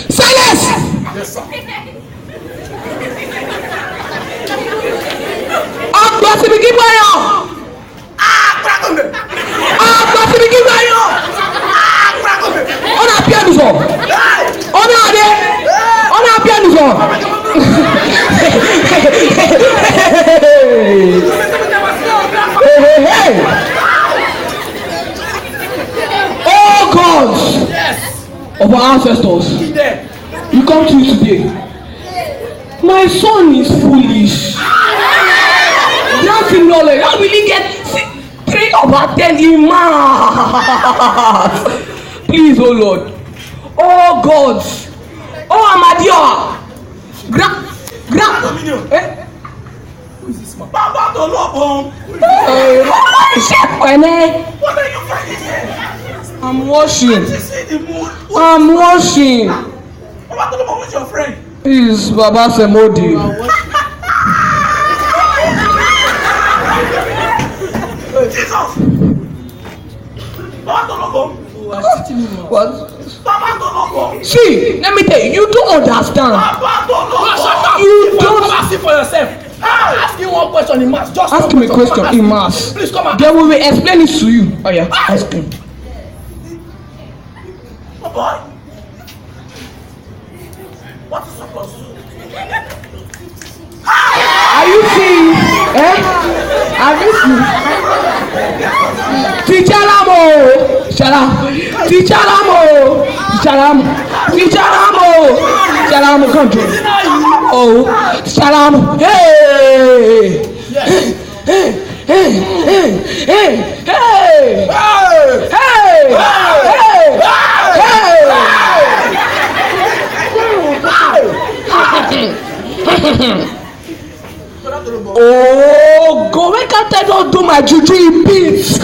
Silence! Yes, sir. Oh God of our ancestors, you come to you today. My son is foolish. Grant him knowledge. How will he get 3/10 in math? Please, oh Lord. Oh God. Oh Amadio. Grant. Who is this man? Baba don't know bomb. What are you finding here? I'm washing. Baba don't know who's your friend. Is Baba Semodi. Jesus. Baba don't know bomb. What? Baba don't know bomb. See, let me tell you, you don't understand. Baba don't know bomb. You don't. Come and see for yourself. Ask him one question in mass. Just Ask him a question in mass. Please come and. Then we will explain it to you. Oh yeah, ask him. Oh boy. What is supposed to do? Are you seeing? Are you seeing? Teacher Lamo! Shut up! Teacher Lamo! Teacher Lamo! Teacher Lamo! Teacher Lamo, come to me. Oh, Teacher Lamo! Hey! Hey! Hey! Hey! Hey! Oh, go make I don't do my juju in peace.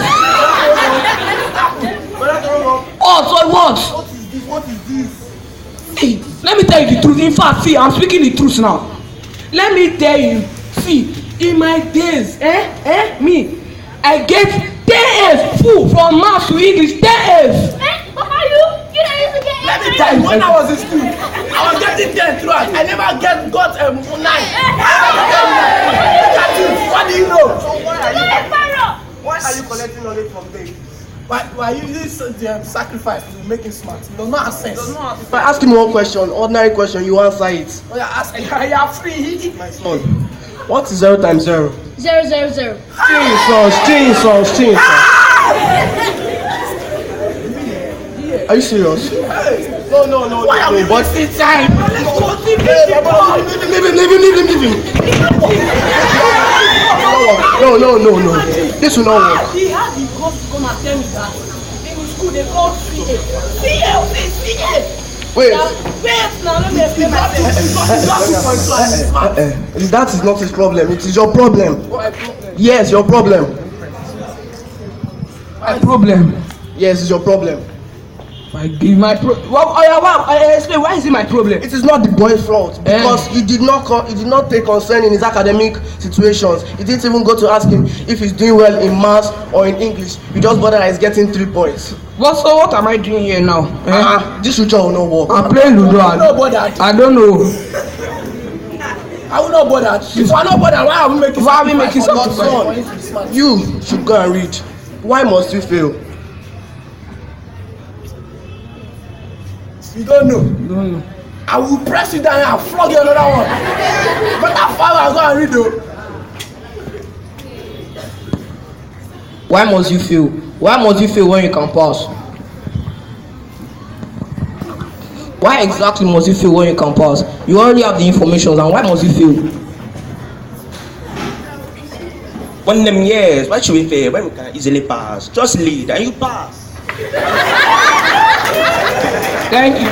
Oh, so what? What is this? Hey, let me tell you the truth. In fact, see, I'm speaking the truth now. Let me tell you. See, in my days, me, I get 10 A's full from math to English. 10 A's. Papa, you don't used to get. Let me tell you, when I was in school, I was getting 10 throughout. I never got 9. What do you know? Why are you collecting knowledge from them? Why you using sacrifice to make him smart? It does not have sense. If I ask him one question, ordinary question, you answer it. Oh, yeah, ask him. You are free. My son, what is 0 times 0? 0, 0, 0. Jesus. Are you serious? No. Why are we wasting time? Leave him. No. This will not work. He had the cost to come and tell me that in school they called CA. Wait. Wait now, let me explain myself. That is not his problem. It is your problem. Yes, your problem. My problem. Yes, it's your problem. I explain. Why is it my problem? It is not the boy's fault because he did not take concern in his academic situations. He didn't even go to ask him if he's doing well in maths or in English. He just bothered that he's getting 3 points. What am I doing here now? This future will not work. I'm playing Ludo. I don't know. I will not bother. If I not bother, why are we making But son, you should go and read. Why must you fail? You don't know. I will press you down and flog you another one. But that 5 I'll go and read though. Why must you fail? Why must you fail when you can pass? Why exactly must you fail when you can pass? You already have the information, and why must you fail? 1 of them years, why should we fail when we can easily pass? Just lead and you pass. Thank you.